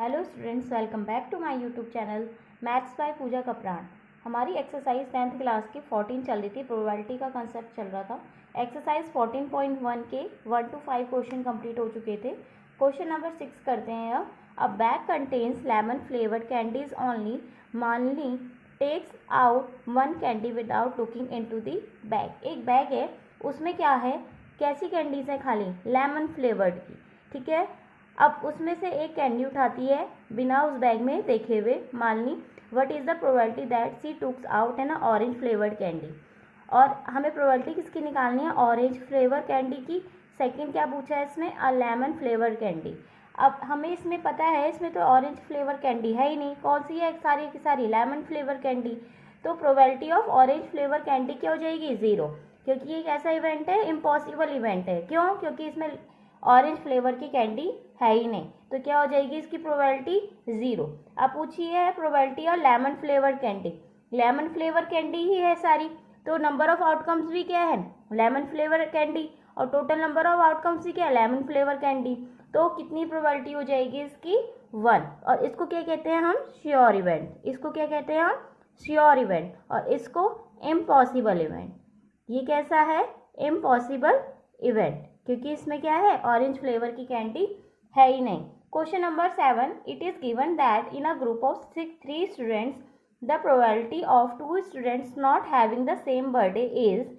Hello students, welcome back to my YouTube channel maths by Pooja Kapran. हमारी exercise 10th class की 14 चल रही थी। प्रोबेबिलिटी का कंसेप्ट चल रहा था। एक्सरसाइज 14.1 के 1 to 5 क्वेश्चन कंप्लीट हो चुके थे। क्वेश्चन नंबर 6 करते हैं अब। A bag contains lemon flavoured candies only. Malini takes out one candy without looking into the bag. एक बैग है, उसमें क्या है, कैसी कैंडीज है, खाली लेमन फ्लेवर्ड की। ठीक है, अब उसमें से एक कैंडी उठाती है बिना उस बैग में देखे हुए। मानली what is the probability that she takes out an orange flavoured candy. और हमें प्रोबेबिलिटी किसकी निकालनी है, ऑरेंज फ्लेवर कैंडी की। सेकंड क्या पूछा है इसमें, अ लेमन फ्लेवर कैंडी। अब हमें इसमें पता है, इसमें तो ऑरेंज फ्लेवर कैंडी है ही नहीं। कौन सी है, सारी की सारी लेमन फ्लेवर कैंडी। तो probability of orange flavour candy क्या हो जाएगी, 0, क्योंकि ये एक ऐसा इवेंट है, इम्पॉसिबल इवेंट है। क्यों, क्योंकि इसमें ऑरेंज फ्लेवर की कैंडी है ही नहीं। तो क्या हो जाएगी इसकी प्रोबेबिलिटी, 0। अब पूछिए है प्रोबेबिलिटी और lemon flavour candy. Lemon flavour candy ही है सारी, तो नंबर ऑफ आउटकम्स भी क्या है, लेमन फ्लेवर कैंडी। और टोटल नंबर ऑफ आउटकम्स भी क्या है, लेमन फ्लेवर कैंडी। तो कितनी प्रोबेबिलिटी हो जाएगी इसकी, 1। और इसको क्या कहते हैं हम, श्योर इवेंट। इसको क्या कहते हैं हम, श्योर इवेंट। और इसको इम्पॉसिबल इवेंट। ये कैसा है, इम्पॉसिबल इवेंट, क्योंकि इसमें क्या है, ऑरेंज फ्लेवर की कैंडी है ही नहीं। Question number 7, it is given that in a group of 3 students the probability of 2 students not having the same birthday is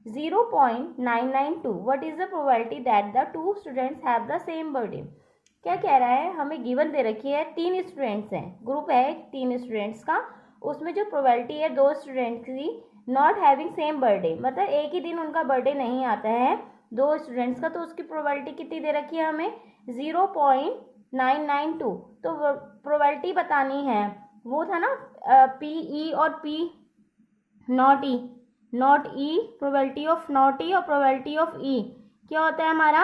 0.992। What is the probability that the 2 students have the same birthday. क्या कह रहा है, हमें given दे रखी है, 3 students हैं, group है 3 students का। उसमें जो प्रोबेबिलिटी है 2 स्टूडेंट्स की नॉट हैविंग सेम बर्थडे, मतलब एक ही दिन उनका बर्थडे नहीं आता है 2 स्टूडेंट्स का। तो उसकी प्रोबेबिलिटी कितनी दे रखी है हमें, 0.992। तो प्रोबेबिलिटी बतानी है, वो था ना पी ई और P not E. Not E, probability of not E और प्रोबेबिलिटी ऑफ ई क्या होता है हमारा,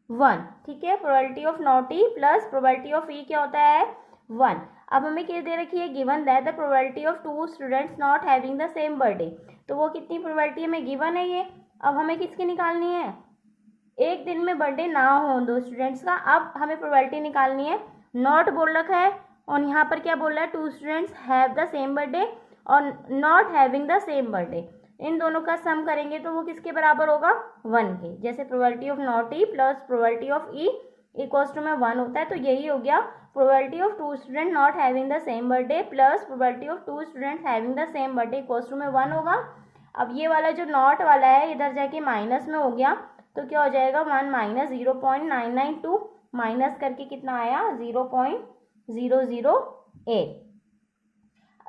1। ठीक है, probability of not E plus probability of E क्या होता है, 1। अब हमें क्या दे रखी है, given that the probability of 2 students not having the same birthday. तो वो कितनी प्रोबेबिलिटी हमें गिवन है ये। अब हमें किसकी निकालनी है, एक दिन में बर्थडे ना हो 2 स्टूडेंट्स का। अब हमें प्रोबेबिलिटी निकालनी है, नॉट बोल रखा है और यहाँ पर क्या बोल रहा है, 2 students have the same birthday और not having the same birthday. इन दोनों का सम करेंगे तो वो किसके बराबर होगा, 1 के। जैसे probability of not E plus probability of E equals to में 1 होता है। तो यही हो गया, probability of 2 student not having the same birthday plus probability of 2 student having the same birthday equals to में 1 होगा। अब ये वाला जो नॉट वाला है इधर जाके माइनस में हो गया, तो क्या हो जाएगा, 1 माइनस 0.992 माइनस करके कितना आया, 0.008।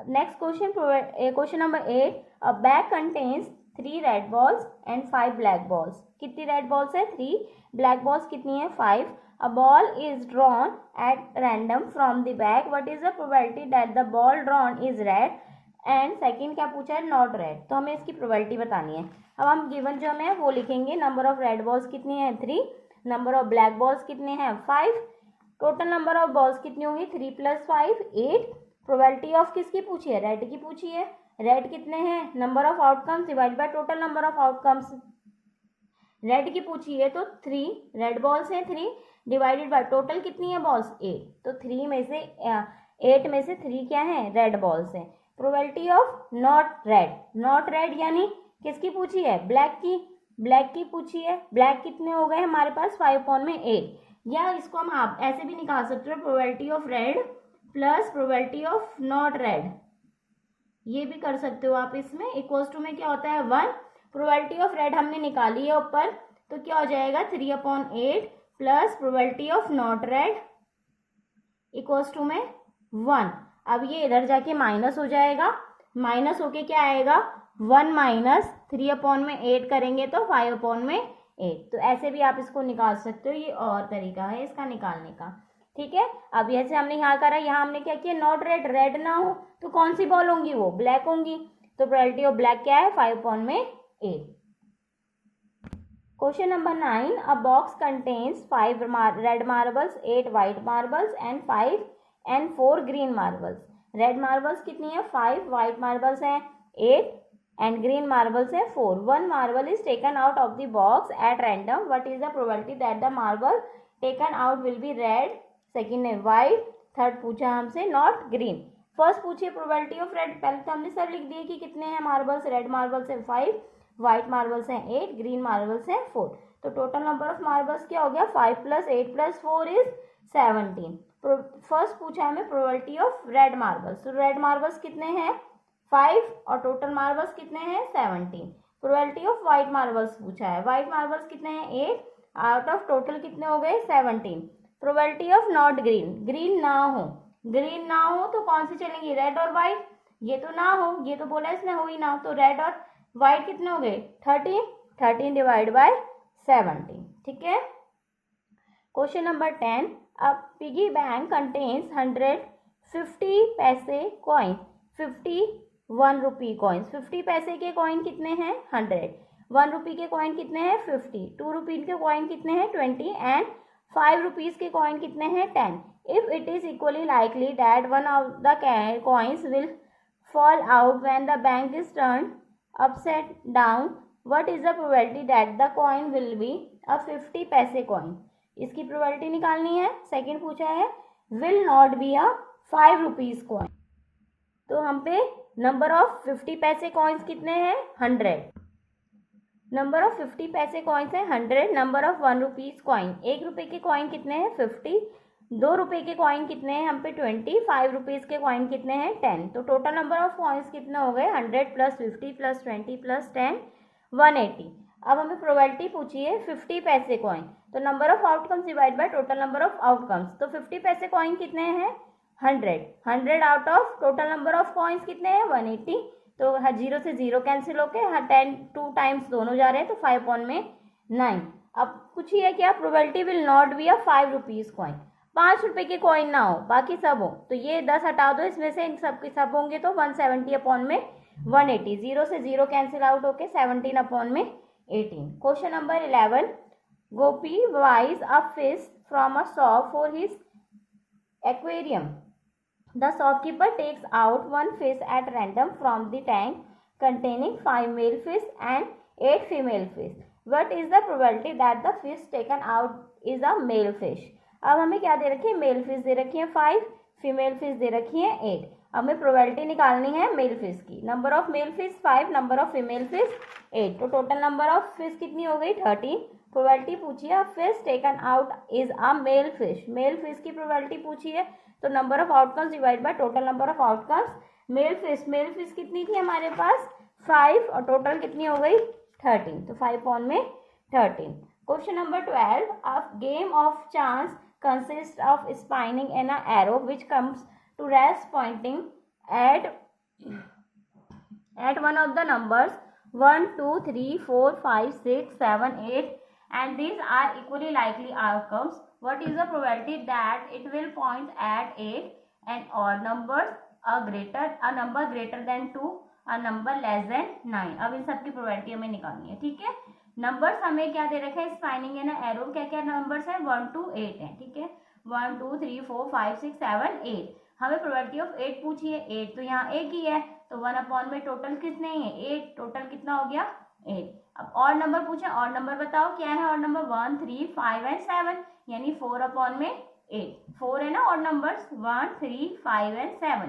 Next question, question number 8, a bag contains 3 red balls and 5 black balls. कितनी रेड बॉल्स है, 3। ब्लैक बॉल्स कितनी है, 5। A ball is drawn at random from the bag. What is the probability that the ball drawn is red and second क्या पूछा है, not red. तो हमें इसकी प्रोबेबिलिटी बतानी है। अब हम गिवन जो हमें वो लिखेंगे, नंबर ऑफ रेड बॉल्स कितनी है, 3। नंबर ऑफ ब्लैक बॉल्स कितने हैं, 5। टोटल नंबर ऑफ बॉल्स कितनी होगी, 3 + 5 8। प्रोबेबिलिटी ऑफ किसकी पूछी है, रेड की पूछी है। रेड कितने हैं, number of outcomes divide by total number of outcomes. Red की पूछी है तो 3 रेड बॉल्स हैं, 3 डिवाइडेड बाय टोटल कितनी है बॉल्स, 8। तो 3 में से 8 में से 3 क्या है, रेड बॉल्स हैं। Probability of not red, not red यानी किसकी पूछी है, ब्लैक की। ब्लैक की पूछी है, ब्लैक कितने हो गए हमारे पास, 5/8। या इसको हम आप ऐसे भी निकाल सकते हो, probability of red plus probability of not red, ये भी कर सकते हो आप। इसमें इक्वल्स टू में क्या होता है, 1। प्रोबेबिलिटी ऑफ रेड हमने निकाली है ऊपर, तो क्या हो जाएगा, 3/8 plus probability of not red equals to में 1। अब ये इधर जाके माइनस हो जाएगा, माइनस होके क्या आएगा, 1 माइनस 3/8 करेंगे तो 5/8। तो ऐसे भी आप इसको निकाल सकते हो, ये और तरीका है इसका निकालने का। ठीक है, अब जैसे हमने यहाँ करा, यहाँ हमने क्या किया, नॉट रेड, रेड ना हो तो कौन सी बॉल होंगी, वो ब्लैक होंगी। तो प्रोबेबिलिटी ऑफ ब्लैक क्या है, 5/8। Question number 9, a box contains 5 red marbles, 8 white marbles and 4 green marbles. Red marbles कितनी है, 5, व्हाइट मार्बल्स हैं 8 एंड ग्रीन मार्बल्स है 4। 1 marble is taken out of the box eight random. What is the probability that the marble taken out will be red, second है white, third पूछा हमसे not green. First पूछिए probability of red. पहले तो हमने सब लिख दिए कि कितने हैं मार्बल्स। रेड मार्बल्स हैं 5, व्हाइट मार्बल्स हैं 8, ग्रीन मार्बल्स हैं 4। तो टोटल नंबर ऑफ मार्बल्स क्या हो गया 5 + 8 + 4 इज 17। फर्स्ट पूछा हमें प्रोबेबिलिटी ऑफ रेड मार्बल्स। तो रेड मार्बल्स कितने हैं 5 और टोटल मार्बल्स कितने हैं 17। प्रोबेबिलिटी ऑफ व्हाइट मार्बल्स पूछा है। व्हाइट मार्बल्स कितने हैं 8 आउट ऑफ टोटल कितने हो गए 17। Probability of not green. Green ना हो, ग्रीन ना हो तो कौन सी चलेंगी रेड और व्हाइट। ये तो ना हो, ये तो बोला इसने हो ही ना, तो रेड और व्हाइट कितने हो गए 13। 13 डिवाइड बाय 17। ठीक है। Question number 10। अ पिगी बैंक कंटेन्स 150 पैसे कॉइन, 51 रुपी कॉइन्स। 50 पैसे के कॉइन कितने हैं 100, 1 रुपी के कॉइन कितने हैं 50, 2 रुपी के कॉइन कितने हैं 20 एंड 5 रुपीज के कॉइन कितने हैं 10। If it is equally likely that one of the coins will fall out when the bank is turn upside down, what is the probability that the coin will be a 50 पैसे coin. इसकी probability निकालनी है। Second पूछा है will not be a 5 rupees coin. तो हम पे number of 50 पैसे कॉइन्स कितने हैं 100। नंबर ऑफ 50 पैसे कॉइन्स है 100। नंबर ऑफ 1 रुपीज कॉइन, 1 रुपए के कॉइन कितने हैं 50, 2 रुपए के कॉइन कितने हैं हम पे 20, 5 रुपीज के कॉइन कितने हैं 10। तो टोटल नंबर ऑफ कॉइन्स कितने हो गए 100 + 50 + 20 + 10 180। अब हमें प्रोबेबिलिटी पूछी है 50 पैसे कॉइन। तो number of outcomes divide by total number of outcomes. तो 50 पैसे कॉइन कितने हैं 100, 100 out of total number of coins कितने हैं 180। तो 0 से 0 कैंसिल होके 10 2 टाइम्स दोनों जा रहे हैं तो 5/9। अब पूछिए क्या probability will not be a 5 rupees coin. 5 रुपए के कॉइन ना हो बाकी सब हो, तो ये 10 हटा दो इसमें से, इन सब के सब होंगे तो 170/180। 0 से 0 कैंसिल आउट होके 17/18। Question number 11। Gopi buys a fish from a shop for his aquarium. The shopkeeper takes out one fish at random from the tank containing 5 male fish and 8 female fish. What is the probability that the fish taken out is a male fish? अब हमें क्या दे रखी है mail fish दे रखी है 5, female fish दे रखी है 8। हमें प्रोबेबिलिटी निकालनी है मेल फिश की। Number of male fish 5, number of female fish 8। तो टोटल नंबर ऑफ फिश कितनी हो गई 13। प्रोबेबिलिटी पूछी है fish taken out is a male fish. Male fish की प्रोबेबिलिटी पूछी है तो number of outcomes divide by total number of outcomes. Male fish कितनी थी हमारे पास 5 और टोटल कितनी हो गई 13, तो 5/13। Question number 12। A game of chance consists of spinning an arrow which comes to rest pointing at one of the numbers 1, 2, 3, 4, 5, 6, 7, 8 and these are equally likely outcomes. What is the probability that it will point at 8 and odd numbers, a number greater than 2, a number less than 9। अब इन सब की probability हमें निकालनी है। ठीक है। Numbers हमें क्या दे रखे हैं स्पाइनिंग है ना एरो, क्या क्या नंबर्स है 1 to 8 है। ठीक है 1 2 3 4 5 6 7 8। हमें प्रोबेबिलिटी ऑफ 8 पूछी है, 8 तो यहाँ एक ही है तो 1 में टोटल कितने है 8, टोटल कितना हो गया 8। अब और नंबर पूछे, और नंबर बताओ क्या है और नंबर 1 3 5 एंड 7 यानी 4/8। 4 है ना और नंबर्स 1 3 5 एंड 7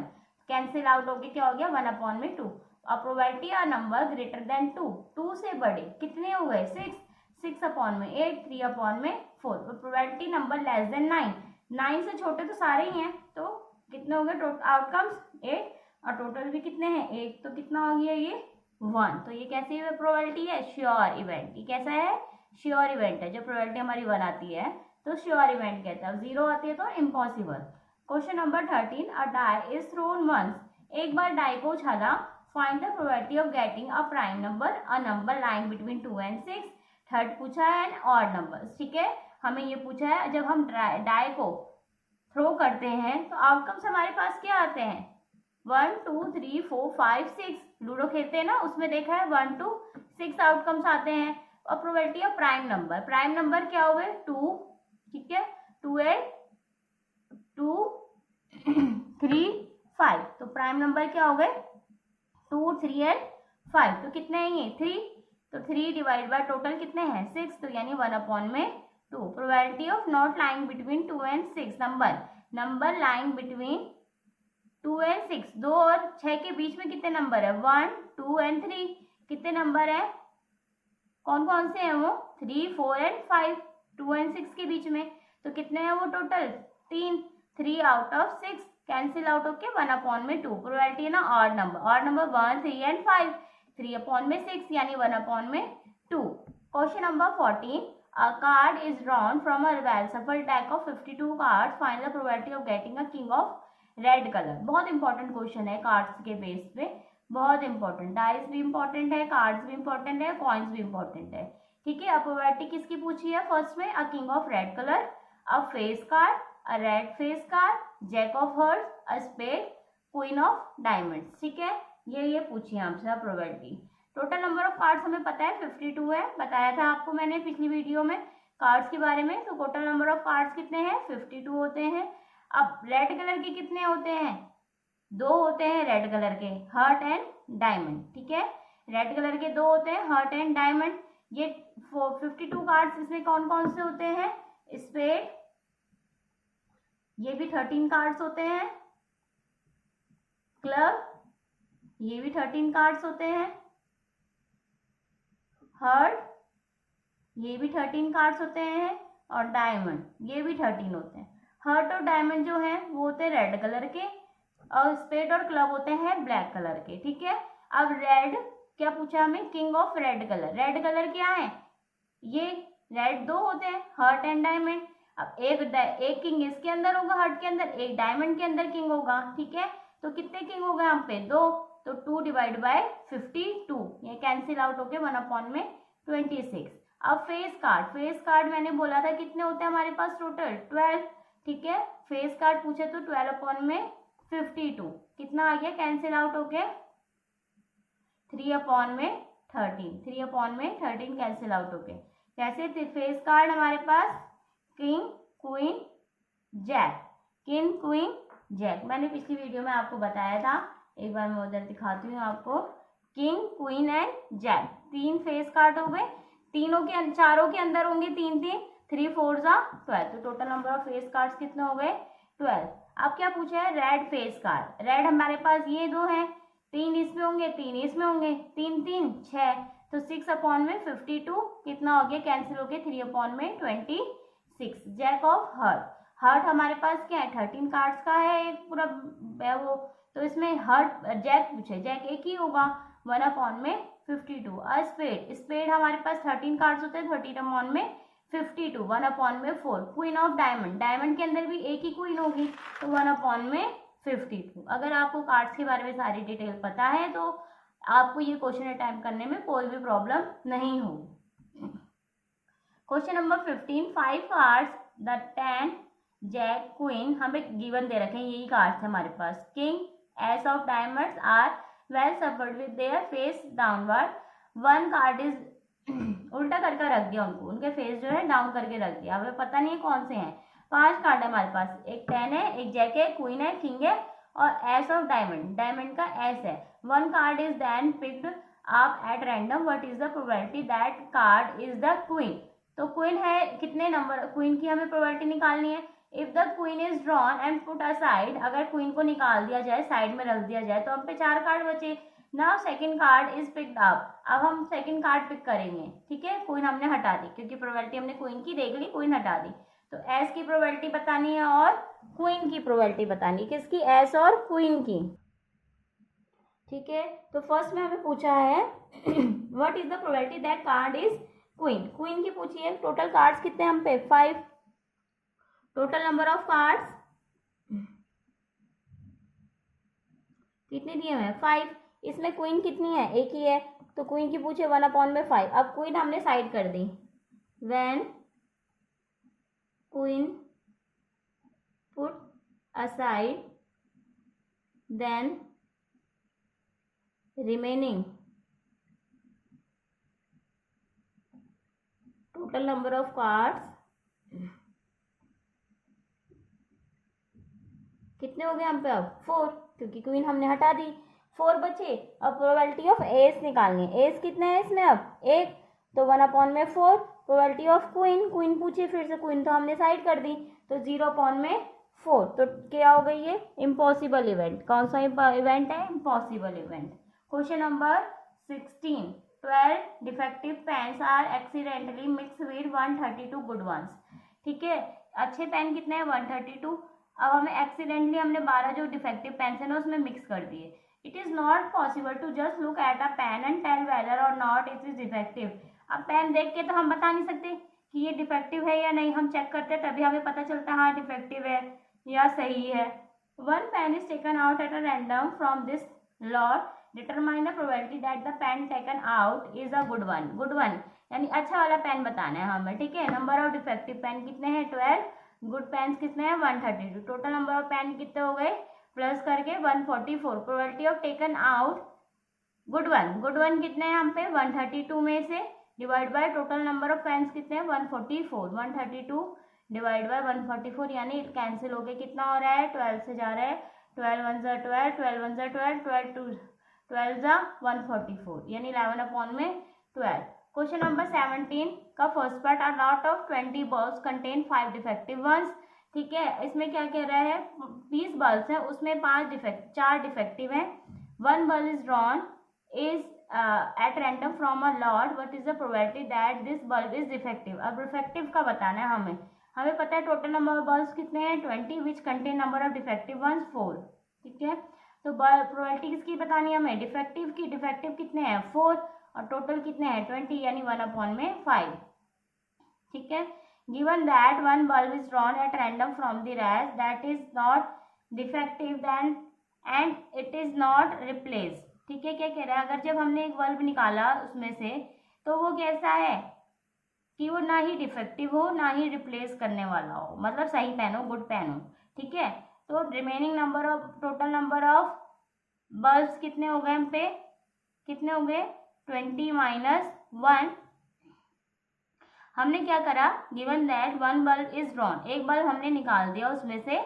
कैंसिल आउट होके क्या हो गया 1/2। अब प्रोबेबिलिटी आ नंबर ग्रेटर देन 2, 2 से बड़े कितने हो गए 6, 6/8, 3/4। तो प्रोबेबिलिटी नंबर लेस देन 9, 9 से छोटे तो सारे ही हैं तो कितने हो गए आउटकम्स 8 और टोटल भी कितने हैं 8, तो कितना हो गया ये 1। तो ये कैसी प्रोबेबिलिटी है श्योर इवेंट। ये कैसा है श्योर इवेंट है। जब प्रोबेबिलिटी हमारी 1 आती है तो श्योर इवेंट कहता है, 0 आती है तो impossible. Question number 13। A die is thrown once, एक बार डाई को उछाला, find the probability of getting a prime number, a number lying between 2 and 6। Third पूछा है एंड ऑड नंबर्स। ठीक है हमें ये पूछा है जब हम डाई को थ्रो करते हैं तो आउटकम्स हमारे पास क्या आते हैं 1 2 3 4 5 6। लूडो खेलते हैं ना उसमें देखा है 1 to 6 आउटकम्स आते हैं। और प्रोबेबिलिटी ऑफ प्राइम नंबर क्या हो गए 2। ठीक है 2 8 2 3 5। तो प्राइम नंबर क्या हो गए 2 3 एंड 5। तो कितने हैं ये 3, तो 3 डिवाइड बाय टोटल कितने हैं 6, तो यानी 1/2। Probability of not lying between 2 and 6 number number lying between 2 and 6, 2 और 6 के बीच में कितने नंबर है, 1, 2 एंड 3, कितने नंबर है, कौन कौन से हैं वो, 3, 4 एंड 5, 2 एंड 6 के बीच में, तो कितने हैं वो total, 3, 3 out of 6 cancel out होके 1/2, प्रोबेबिलिटी है ना ऑड नंबर 1, 3 एंड 5, 3/6 यानी 1/2। Question number 14, a card is drawn from a well shuffle deck of 52 cards, find the probability of getting a king of red colour. बहुत important question है cards के base पे, बहुत important, dice भी important है, cards भी important है, coins भी इंपॉर्टेंट है, ठीक है। अब प्रोबेबिलिटी किसकी पूछी है, फर्स्ट में a king of red colour, a face card, a red face card, jack of hearts, a spade, queen of diamonds, ठीक है। ये पूछी है हमसे probability. Total number of cards हमें पता है 52 है, बताया था आपको मैंने पिछली वीडियो में कार्ड्स के बारे में। तो टोटल नंबर ऑफ कार्ड्स कितने हैं, 52 होते हैं। अब रेड कलर के कितने होते हैं, 2 होते हैं रेड कलर के, हर्ट एंड डायमंड, ठीक है। रेड कलर के 2 होते हैं, हर्ट एंड डायमंड। ये 52 कार्ड्स इसमें कौन कौन से होते हैं, स्पेड, ये भी 13 कार्ड्स होते हैं, क्लब, ये भी 13 कार्ड्स होते हैं, हर्ट, ये भी 13 कार्ड्स होते हैं, और डायमंड ये भी 13 होते हैं। हर्ट और डायमंड जो है वो होते हैं रेड कलर के, और स्पेड और क्लब होते हैं ब्लैक कलर के, ठीक है। अब रेड क्या पूछा हमें, king of red colour, red colour क्या है, ये रेड 2 होते हैं, हर्ट एंड डायमंड। अब एक किंग इसके अंदर होगा हर्ट के अंदर, एक डायमंड के अंदर किंग होगा, ठीक है। तो कितने किंग हो गए यहाँ पे, 2, तो 2 डिवाइड बाय 52, ये कैंसिल आउट होके 1/26। अब फेस कार्ड मैंने बोला था कितने होते हैं हमारे पास टोटल, 12, ठीक है। फेस कार्ड पूछे तो 12/52 कितना आ गया, कैंसिल आउट होके 3/13 कैंसिल आउट होके। कैसे, फेस कार्ड हमारे पास king, queen, jack, king, queen, jack, मैंने पिछली वीडियो में आपको बताया था, एक बार मैं उधर दिखाती हूँ आपको। King, queen and jack, 3 face card हो गए, चारों के अंदर होंगे 3 3, 3 4 जा 12, तो total number of face cards कितने हो गए, 12। अब क्या पूछा है, रेड फेस कार्ड, रेड हमारे पास ये 2 हैं, 3 इसमें होंगे, 3 इसमें होंगे, 3 3 6, तो 6/52 कितना हो गया, कैंसिल हो गया 3/26। जैक ऑफ हर्ट हमारे पास क्या है, 13 कार्ड्स का है एक पूरा वो, तो इसमें हर्ट जैक पूछे, जैक एक ही होगा, 1/52। स्पेड हमारे पास 13 कार्ड्स होते हैं, 13/52, 1/4। क्वीन ऑफ डायमंड के अंदर भी एक ही क्वीन होगी, तो 1/52। अगर आपको कार्ड्स के बारे में सारी डिटेल पता है तो आपको ये क्वेश्चन अटेम्प्ट करने में कोई भी प्रॉब्लम नहीं होगी। Question number 15, 5 cards the 10 jack queen हमें गिवन दे रखे हैं, यही कार्ड्स है हमारे पास। King, ace of diamonds are well shuffled with their face downward, 1 card is उल्टा करके रख दिया उनको, उनके फेस जो है डाउन करके रख दिया, हमें पता नहीं है कौन से हैं। 5 कार्ड है हमारे पास, एक 10 है, एक जैक है, क्वीन है, किंग है, और एस ऑफ डायमंड का एस है। 1 card is then picked up at random, what is the probability that card is the queen. तो क्वीन है, कितने नंबर क्वीन की हमें प्रोबेबिलिटी निकालनी है। If the queen is drawn and put aside, अगर क्वीन को निकाल दिया जाए, साइड में रख दिया जाए, तो हम पे 4 कार्ड बचे। Now second card is picked up, अब हम सेकंड कार्ड पिक करेंगे, ठीक है। क्वीन हमने हटा दी क्योंकि प्रोबेबिलिटी हमने क्वीन की देख ली, क्वीन हटा दी, तो एस की प्रोबेबिलिटी बतानी है और क्वीन की प्रोबेबिलिटी बतानी है, किसकी, एस और क्वीन की, ठीक है। तो फर्स्ट में हमें पूछा है what is the probability that card is queen की पूछी है। टोटल कार्ड्स कितने हम पे, 5, टोटल नंबर ऑफ कार्ड्स कितने दिए हुए हैं, 5, इसमें क्वीन कितनी है, एक ही है, तो क्वीन की पूछे 1/5। अब क्वीन हमने साइड कर दी, when queen put aside then remaining total number of cards कितने हो गए हम पे, अब 4, क्योंकि क्वीन हमने हटा दी, 4 बचे। अब प्रोबेबिलिटी ऑफ एस निकालनी है, एस कितने है इसमें, अब 1, तो 1/4। प्रोबेबिलिटी ऑफ क्वीन पूछी फिर से, क्वीन तो हमने साइड कर दी, तो 0/4 4। तो क्या हो गई ये? Impossible event. कौन सा इवेंट है? Impossible event. Question number 16, 12 defective pens are accidentally mix with 132 good ones. ठीक है, अच्छे पेन कितने हैं? 132। अब हमें एक्सीडेंटली हमने 12 जो डिफेक्टिव पेन्स है ना उसमें मिक्स कर दिए। It is not possible to just look at a pen and tell whether or not it is defective. अब पेन देख के तो हम बता नहीं सकते कि ये डिफेक्टिव है या नहीं, हम चेक करते हैं तभी हमें पता चलता है हाँ डिफेक्टिव है या सही है। One pen is taken out at a random from this lot, determine the probability that the pen taken out is a good one. Good one यानी अच्छा वाला पेन बताना है हमें। ठीक है, नंबर ऑफ डिफेक्टिव पेन कितने हैं? 12। गुड पेन कितने हैं? 132। टोटल नंबर ऑफ पेन कितने हो गए? प्लस करके 144। Probability of taken out good one. Good one कितने हैं यहाँ पे? 132 में से divide by total number of pens कितने हैं? 144। 132 डिवाइड बाय 144 यानी कैंसिल हो गए। कितना हो रहा है? 12 से जा रहा है। 12 1 जा 12, 12 1 जा 12, 12 2 12 जा 144 यानी 11 अपॉन में 12। क्वेश्चन नंबर 17 का first part, a lot of 20 bulbs contain 5 defective ones. ठीक है, इसमें क्या कह रहा है? 20 बल्ब्स हैं, उसमें 4 डिफेक्टिव हैं। One bulb is drawn is at random from a lot, what is the probability that this bulb is defective? अब डिफेक्टिव का बताना है हमें। हमें पता है टोटल नंबर ऑफ बल्ब्स कितने हैं? 20 which contain number of defective ones 4। ठीक है, तो प्रोबेबिलिटी किसकी बतानी है हमें? डिफेक्टिव की। डिफेक्टिव कितने हैं? 4 और टोटल कितने हैं? 20 यानी 1 अपॉन में 5। ठीक है, given that one bulb is drawn at random from the rest that is not defective then and it is not replaced। ठीक है, क्या कह रहा है? अगर जब हमने एक बल्ब निकाला उसमें से तो वो कैसा है कि वो ना ही डिफेक्टिव हो ना ही रिप्लेस करने वाला हो, मतलब सही पेन हो, गुड पेन हो। ठीक है, तो remaining number of total number of bulbs कितने हो गए हम पे? कितने हो गए? 20 माइनस 1। हमने क्या करा? Given that one bulb is drawn, एक बल्ब हमने निकाल दिया उसमें से।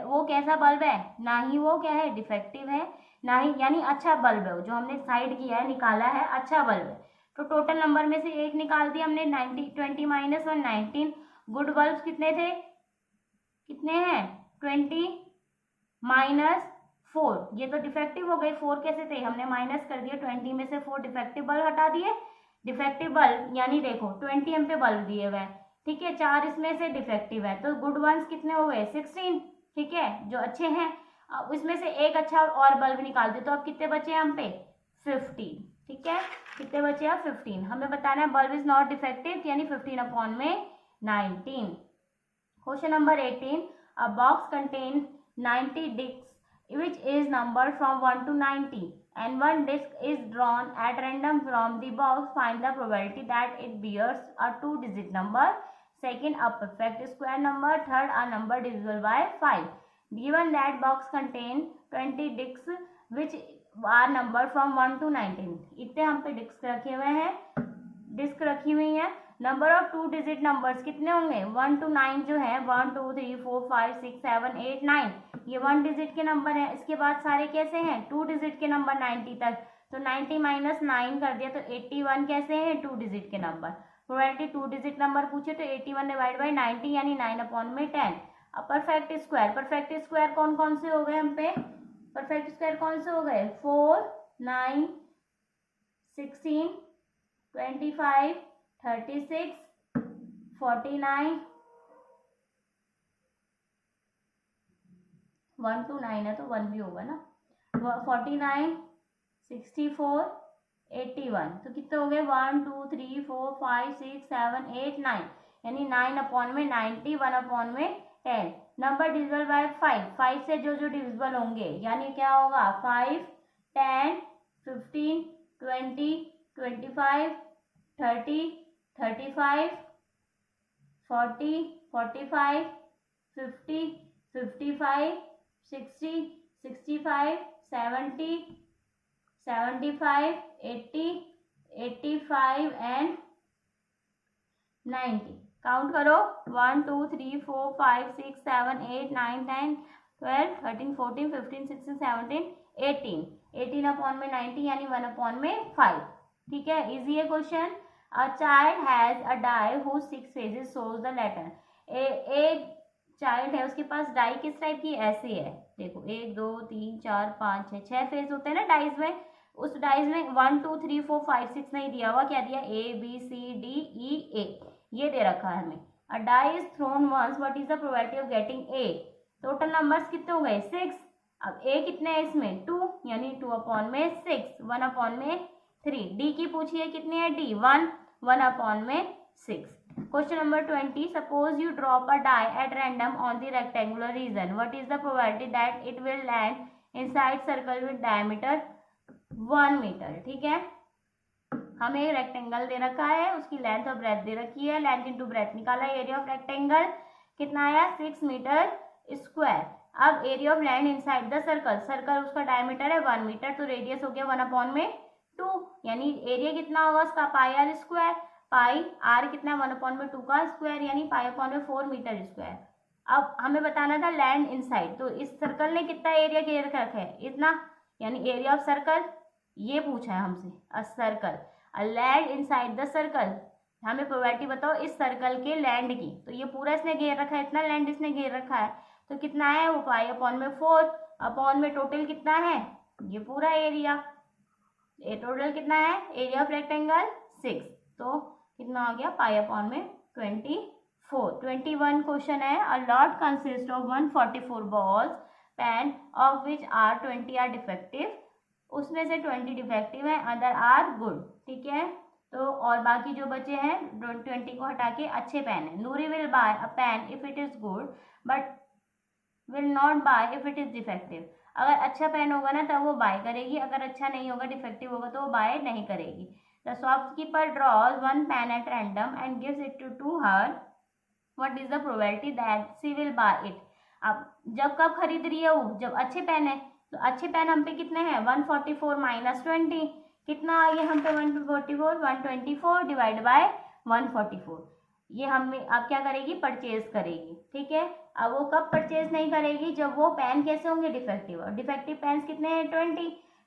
वो कैसा बल्ब है? ना ही वो क्या है? डिफेक्टिव है, ना ही यानी अच्छा बल्ब है, जो हमने साइड किया है, निकाला है, अच्छा बल्ब है। तो टोटल नंबर में से एक निकाल दिया हमने। 90 20 माइनस 1 19। गुड बल्ब कितने थे? कितने हैं? 20 माइनस 4। ये तो डिफेक्टिव हो गए। 4 कैसे थे? हमने माइनस कर दिया। 20 में से 4 डिफेक्टिव बल्ब हटा दिए। डिफेक्टिव बल्ब यानी देखो 20 हम पे बल्ब दिए हुए हैं। ठीक है, 4 इसमें से डिफेक्टिव है, तो गुड वंस कितने हो गए? 16। ठीक है, जो अच्छे हैं। अब इसमें से एक अच्छा और बल्ब निकाल दे तो अब कितने बचे हैं हम पे? 15। ठीक है, कितने बचे हैं? 15। हमें बताना है बल्ब इज नॉट डिफेक्टिव यानी 15 अपॉन में 19। Question number 18, a box contain 90 discs which is numbered from 1 to 90 and one disc is drawn at random from the box. Find the probability that it bears a 2-digit number, second a perfect square number, third a number divisible by 5. Given that box contain 20 discs which are numbered from 1 to 19, इतने हम पे disc रखे हुए हैं, disc रखी हुई है। Number of 2-डिजिट numbers कितने होंगे? 1 to 9 जो है 1 2 3 4 5 6 7 8 9, ये 1 डिजिट के नंबर हैं। इसके बाद सारे कैसे हैं? 2 डिजिट के नंबर 90 तक। तो 90 माइनस 9 कर दिया तो 81 कैसे हैं? 2 डिजिट के नंबर। प्रोबेबिलिटी 2 डिजिट नंबर पूछे तो 81 डिवाइड बाई 90 यानी 9 अपॉन में 10। अब परफेक्ट स्क्वायर, परफेक्ट स्क्वायर कौन कौन से हो गए हम पे? परफेक्ट स्क्वायर कौन से हो गए? 4 9 16 25 36 49 1 to 9 है तो 1 भी होगा ना। 49 64 81 तो कितने हो गए? 1 2 3 4 5 6 7 8 9 यानी 9 अपॉन में 90 1 अपॉन में 10। नंबर डिविजिबल बाय 5, 5 से जो जो डिविजिबल होंगे यानी क्या होगा? 5 10 15 20 25 30 35 40 45 50 55 60 65 70 75 80 85 एंड 90। काउंट करो 1 2 3 4 5 6 7 8 9 10 12 13 14 15 16 17 18। 18 अपॉन में 90 यानी 1 अपॉन में 5। ठीक है, इजी है question. A child has a die whose 6 faces shows the letter। एक चाइल्ड है उसके पास डाई किस टाइप की, ऐसे है, देखो 1 2 3 4 5 6 6 फेस होते हैं ना डाइज में, उस डाइज में 1 2 3 4 5 6 नहीं दिया हुआ, क्या दिया, A B C D E A, ये दे रखा है हमें। A die is thrown once, what is the probability of getting A, total numbers कितने हो गए 6, अब A कितने हैं इसमें 2, यानी 2 अपॉन में 6, 1 अपॉन में 3, D की पूछिए कितनी है D 1, 1 अपॉन में 6। Question number 20. Suppose you drop a die at random on the rectangular region. What is the probability that it will land inside circle with diameter 1 meter? ठीक है, हमें रेक्टेंगल दे रखा है, उसकी लेंथ और ब्रेथ दे रखी है, लेंथ इंटू ब्रेथ निकाला, एरिया ऑफ रेक्टेंगल कितना आया 6 मीटर स्क्वायर। अब area of land inside the circle, circle उसका डायमीटर है 1 मीटर, तो रेडियस हो गया 1 अपॉन में 2, यानी एरिया कितना होगा उसका पाई आर स्क्वायर, पाई आर कितना 1 अपॉन में 2 का स्क्वायर, यानी पाई अपॉन में 4 मीटर स्क्वायर। अब हमें बताना था लैंड इनसाइड, तो इस सर्कल ने कितना एरिया घेर रखा है इतना, यानी एरिया ऑफ सर्कल ये पूछा है हमसे, a circle a land inside the circle, हमें प्रोबेबिलिटी बताओ इस सर्कल के लैंड की, तो ये पूरा इसने घेर रखा है, इतना लैंड इसने घेर रखा है, तो कितना है वो पाई अपॉन में 4 अपॉन में टोटल कितना है ये पूरा एरिया, ये टोटल कितना है एरिया ऑफ रेक्टेंगल 6, तो कितना हो गया पाई अपॉन में 24। 21 क्वेश्चन है, a lot consist of 144 balls pen of which are 20 are defective, उसमें से 20 डिफेक्टिव है, अदर आर गुड, ठीक है, तो और बाकी जो बचे हैं 20 को हटा के अच्छे पेन है। Noori will buy a pen if it is good but will not buy if it is defective, अगर अच्छा पेन होगा ना तब वो बाय करेगी, अगर अच्छा नहीं होगा डिफेक्टिव होगा तो वो बाय नहीं करेगी। The shopkeeper draws one pen at random and gives it to her, what is the probability that she will buy it. अब जब कब खरीद रही है वो, जब अच्छे पेन है, तो अच्छे पेन हम पे कितने हैं 144 माइनस 20, कितना आ गया हम पे 144, 124 डिवाइड बाय 144, ये हमें अब क्या करेगी परचेज करेगी, ठीक है। अब वो कब परचेज नहीं करेगी, जब वो पेन कैसे होंगे डिफेक्टिव, और डिफेक्टिव पेन्स कितने हैं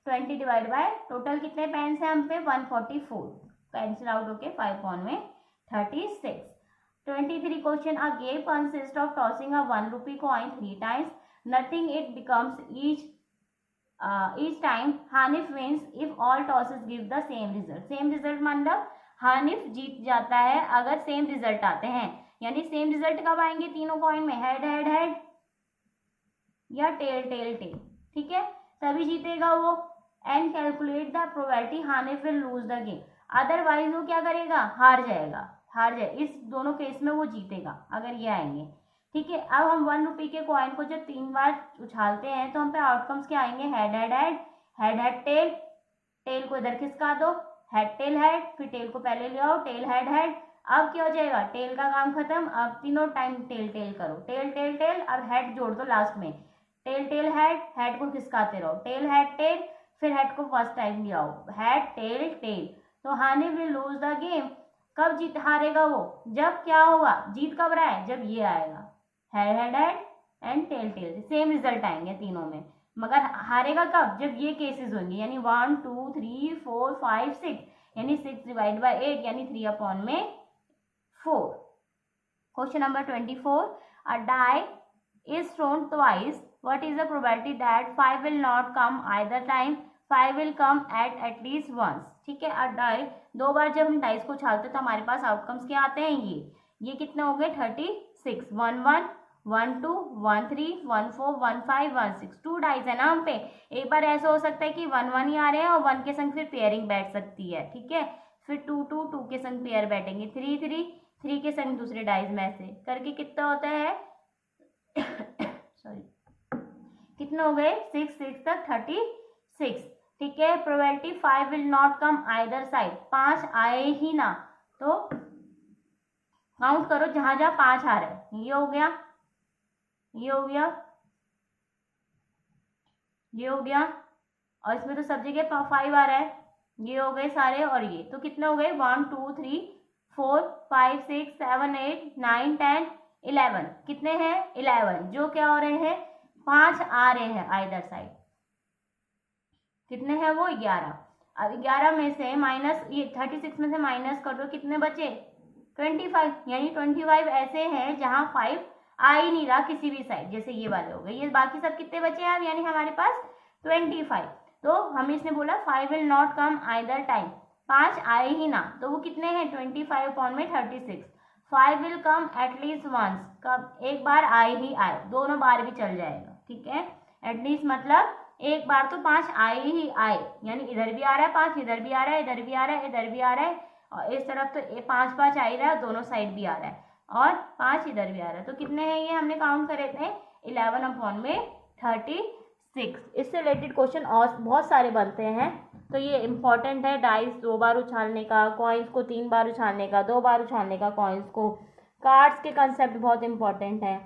20 डिवाइड बाय टोटल कितने पेन्स हैं हम पे 144, कैंसिल आउट होके 5 ऑन में 36। 23 question, a game consist of tossing a 1 rupee coin 3 times, nothing it becomes each time Hanif wins if all tosses give the same result। Same result मतलब हानिफ जीत जाता है अगर सेम रिजल्ट आते हैं, यानी same result कब आएंगे तीनों कॉइन में, हेड हेड हेड या टेल टेल टेल, ठीक है, तभी जीतेगा वो। And calculate the probability Hanif will lose the game, otherwise वो क्या करेगा हार जाएगा, इस दोनों केस में वो जीतेगा अगर ये आएंगे, ठीक है। अब हम 1 रुपये के कॉइन को जब 3 बार उछालते हैं तो हम पे आउटकम्स क्या आएंगे, head head head, head head tail, tail को इधर खिसका दो, हेड टेल हेड, फिर टेल को पहले ले आओ, टेल हेड हेड, अब क्या हो जाएगा टेल का काम खत्म, अब तीनों टाइम टेल टेल करो, टेल टेल टेल, और हेड जोड़ दो लास्ट में, टेल टेल हेड, हेड को खिसकाते रहो, टेल हेड टेल, फिर हेड को फर्स्ट टाइम ले आओ, हेड टेल टेल, तो हानि विल लूज द गेम, कब जीत हारेगा वो, जब क्या होगा जीत कब रहा है, जब ये आएगा head head head and tail tail, same result आएंगे तीनों में, मगर हारेगा कब, जब ये केसेस होंगे, यानी 1 2 3 4 5 6, यानी 6 डिवाइड बाय 8 यानी 3 अपॉन में 4। Question number 24, a die is thrown twice, what is the probability that 5 will not come either time, 5 will come at least once, ठीक है। अ डाई 2 बार जब हम डाइस को उछालते तो हमारे पास आउटकम्स क्या आते हैं, ये कितने हो गए 36, 1 1 1 2 1 3 1 4 1 5 1 6, 2 डाइस है ना हम पे, एक बार ऐसा हो सकता है कि 1 1 ही आ रहे हैं और 1 के संग फिर पेयरिंग बैठ सकती है, ठीक है, फिर 2 2 2 के संग पेयर बैठेंगे, 3 3 3 के संग दूसरे डाइस में ऐसे करके कितना होता है सॉरी कितने हो गए 6 6 तक 36, ठीक है। Probability 5 will not come either side, 5 आए ही ना, तो काउंट करो जहां जहां 5 आ रहे हैं, ये हो गया, ये हो गया, ये हो गया, और इसमें तो सब जगह 5 आ रहा है, ये हो गए सारे, और ये तो कितने हो गए 1 2 3 4 5 6 7 8 9 10 11, कितने हैं 11, जो क्या हो रहे हैं 5 आ रहे हैं आइदर साइड, कितने हैं वो 11। अब 11 में से माइनस ये 36 में से माइनस कर दो, कितने बचे 25, यानी 25 ऐसे हैं जहां 5 आ ही नहीं रहा किसी भी साइड, जैसे ये वाले हो गए, ये बाकी सब कितने बचे हैं, यानी हमारे पास 25। तो हमें इसने बोला 5 will not come either time, 5 आए ही ना, तो वो कितने हैं 25 अपॉन में 36। 5 विल कम एटलीस्ट वंस, कब एक बार आए ही आए, दोनों बार भी चल जाएगा, ठीक है। एटलीस्ट मतलब एक बार तो 5 आए ही आए, यानी इधर भी आ रहा है 5, इधर भी आ रहा है, इधर भी आ रहा है, इधर भी आ रहा है, और इस तरफ तो 5 5 आ ही रहा है, दोनों साइड भी आ रहा है, और 5 इधर भी आ रहा है। तो कितने हैं ये हमने काउंट करे थे 11 अपॉन में 36। इससे रिलेटेड क्वेश्चन और बहुत सारे बनते हैं, तो ये इंपॉर्टेंट है। डाइस 2 बार उछालने का, कॉइन्स को 3 बार उछालने का, 2 बार उछालने का कॉइन्स को, कार्ड्स के कंसेप्ट बहुत इंपॉर्टेंट है।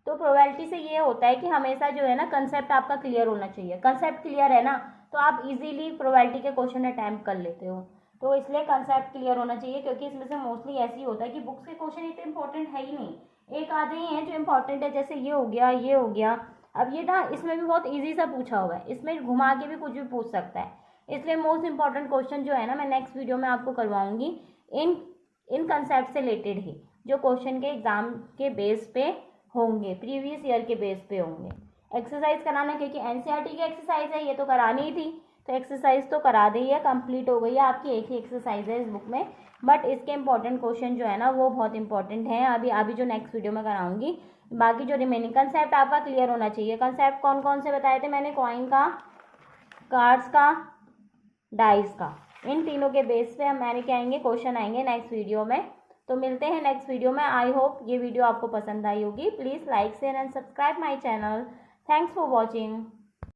तो प्रोबेबिलिटी से ये होता है कि हमेशा जो है ना कंसेप्ट आपका क्लियर होना चाहिए। कंसेप्ट क्लियर है ना तो आप इजीली प्रोबेबिलिटी के क्वेश्चन अटैम्प्ट कर लेते हो। तो इसलिए कंसेप्ट क्लियर होना चाहिए, क्योंकि इसमें से मोस्टली ऐसे ही होता है कि बुक्स के क्वेश्चन इतने इंपॉर्टेंट है ही नहीं, एक आधे ही हैं जो इंपॉर्टेंट है, जैसे ये हो गया, ये हो गया। अब ये ना इसमें भी बहुत ईजी सा पूछा हुआ है, इसमें घुमा के भी कुछ भी पूछ सकता है, इसलिए मोस्ट इंपॉर्टेंट क्वेश्चन जो है ना मैं नेक्स्ट वीडियो में आपको करवाऊंगी इन कंसेप्ट से रिलेटेड ही, जो क्वेश्चन के एग्जाम के बेस पे होंगे, प्रीवियस ईयर के बेस पे होंगे। एक्सरसाइज कराना, क्योंकि एनसीईआरटी की एक्सरसाइज है, ये तो करानी ही थी, तो एक्सरसाइज तो करा दी है, कंप्लीट हो गई है आपकी, एक ही एक्सरसाइज है इस बुक में, बट इसके इंपॉर्टेंट क्वेश्चन जो है ना वो बहुत इंपॉर्टेंट है। अभी जो नेक्स्ट वीडियो में कराऊंगी, बाकी जो रिमेनिंग कंसेप्ट आपका क्लियर होना चाहिए। कंसेप्ट कौन कौन से बताए थे मैंने, कॉइन का, कार्ड्स का, डाइस का, इन तीनों के बेस पे हम मैंने क्या आएंगे क्वेश्चन आएंगे नेक्स्ट वीडियो में। तो मिलते हैं नेक्स्ट वीडियो में। आई होप ये वीडियो आपको पसंद आई होगी। Please like share and subscribe my channel. Thanks for watching.